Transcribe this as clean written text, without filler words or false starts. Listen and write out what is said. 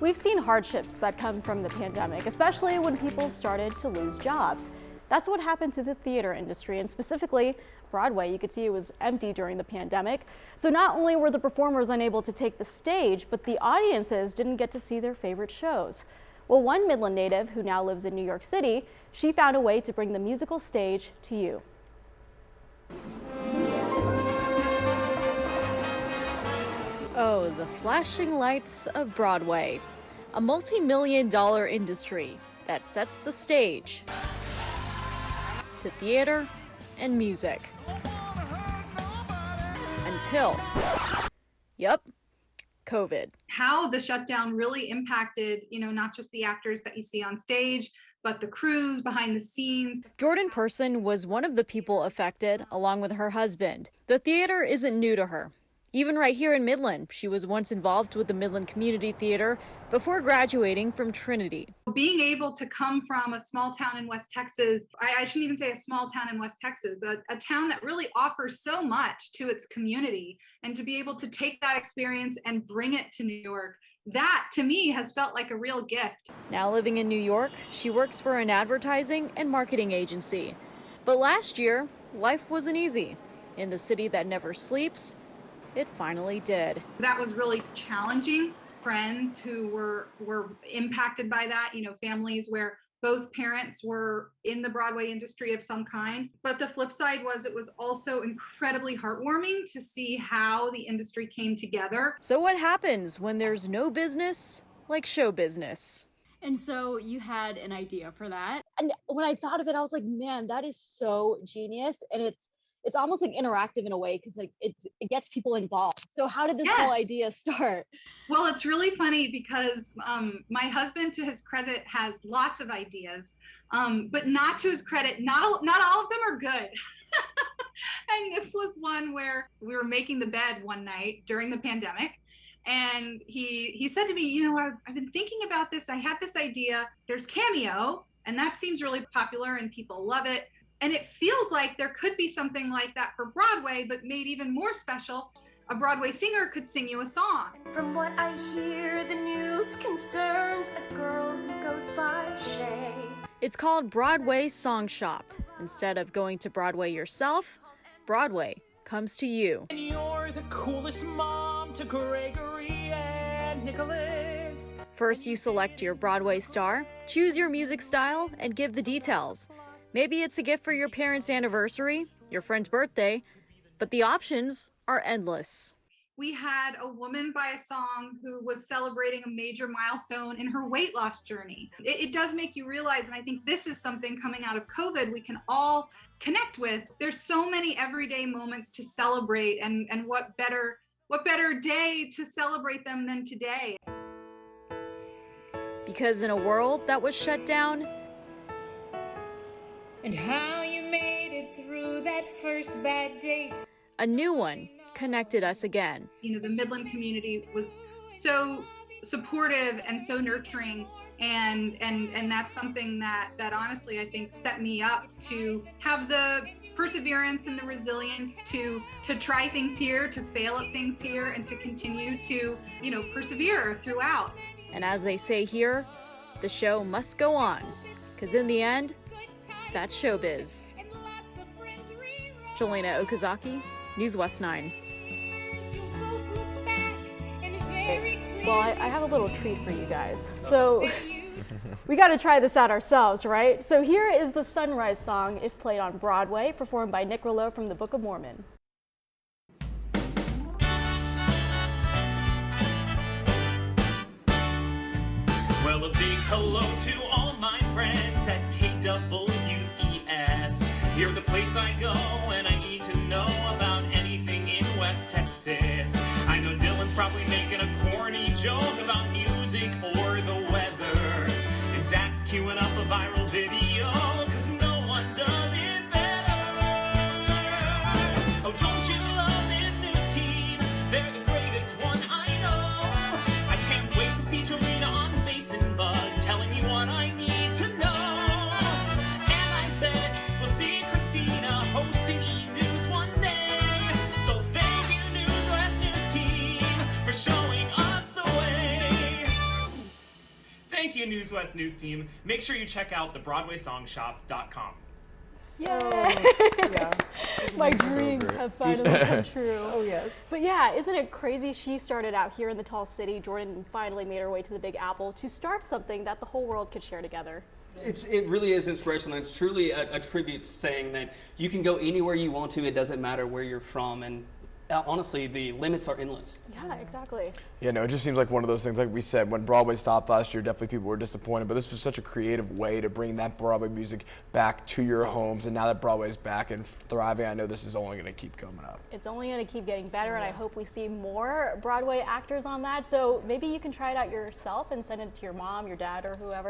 We've seen hardships that come from the pandemic, especially when people started to lose jobs. That's what happened to the theater industry, and specifically Broadway. You could see it was empty during the pandemic. So not only were the performers unable to take the stage, but the audiences didn't get to see their favorite shows. Well, one Midland native who now lives in New York City, she found a way to bring the musical stage to you. Oh, the flashing lights of Broadway, a multi-million-dollar industry that sets the stage to theater and music. Until, COVID. How the shutdown really impacted, not just the actors that you see on stage, but the crews behind the scenes. Jordan Person was one of the people affected, along with her husband. The theater isn't new to her. Even right here in Midland, she was once involved with the Midland Community Theater before graduating from Trinity. Being able to come from a small town in West Texas, I shouldn't even say a small town in West Texas, a town that really offers so much to its community, and to be able to take that experience and bring it to New York, that to me has felt like a real gift. Now living in New York, she works for an advertising and marketing agency. But last year, life wasn't easy. In the city that never sleeps, it finally did. That was really challenging. Friends who were impacted by that, families where both parents were in the Broadway industry of some kind. But the flip side was it was also incredibly heartwarming to see how the industry came together. So what happens when there's no business like show business? And so you had an idea for that. And when I thought of it, I was like, man, that is so genius. And it's almost like interactive in a way, because like it gets people involved. So how did this whole idea start? Well, it's really funny because my husband, to his credit, has lots of ideas, but not to his credit, not all of them are good. And this was one where we were making the bed one night during the pandemic, and he said to me, I've been thinking about this. I had this idea. There's Cameo, and that seems really popular and people love it. And it feels like there could be something like that for Broadway, but made even more special. A Broadway singer could sing you a song. From what I hear, the news concerns a girl who goes by Shay. It's called Broadway Song Shop. Instead of going to Broadway yourself, Broadway comes to you. And you're the coolest mom to Gregory and Nicholas. First, you select your Broadway star, choose your music style, and give the details. Maybe it's a gift for your parents' anniversary, your friend's birthday, but the options are endless. We had a woman by a song who was celebrating a major milestone in her weight loss journey. It does make you realize, and I think this is something coming out of COVID we can all connect with. There's so many everyday moments to celebrate, and what better day to celebrate them than today? Because in a world that was shut down, and how you made it through that first bad date, a new one connected us again. The Midland community was so supportive and so nurturing, and that's something that honestly I think set me up to have the perseverance and the resilience to try things here, to fail at things here, and to continue to persevere throughout. And as they say here, the show must go on, because in the end, that's showbiz. Jelena Okazaki, News West 9. Well, I have a little treat for you guys. So we got to try this out ourselves, right? So here is the Sunrise song, if played on Broadway, performed by Nick Rouleau from the Book of Mormon. well, a big hello to all my friends at KWES. You're the place I go when I need to know about anything in West Texas. I know Dylan's probably making a corny joke about music or the weather, and Zach's queuing up a viral video, cause no one does it better. Oh, don't you love this news team? They're the greatest one I know. I can't wait to see Jolena on Bass and Buzz, telling me what I need to know. And I bet we'll see Christina hosting E-News one day. So thank you, News West News Team, for showing us the way. you, News West News Team. Make sure you check out thebroadwaysongshop.com. Yay! Yeah. My So dreams great. have finally come true. Oh, yes. But yeah, isn't it crazy? She started out here in the tall city. Jordan finally made her way to the Big Apple to start something that the whole world could share together. It really is inspirational. It's truly a tribute saying that you can go anywhere you want to. It doesn't matter where you're from. And honestly, the limits are endless. Yeah, exactly. Yeah, no, it just seems like one of those things, like we said, when Broadway stopped last year, definitely people were disappointed, but this was such a creative way to bring that Broadway music back to your homes, and now that Broadway's back and thriving, I know this is only going to keep coming up. It's only going to keep getting better, and I hope we see more Broadway actors on that. So maybe you can try it out yourself and send it to your mom, your dad, or whoever.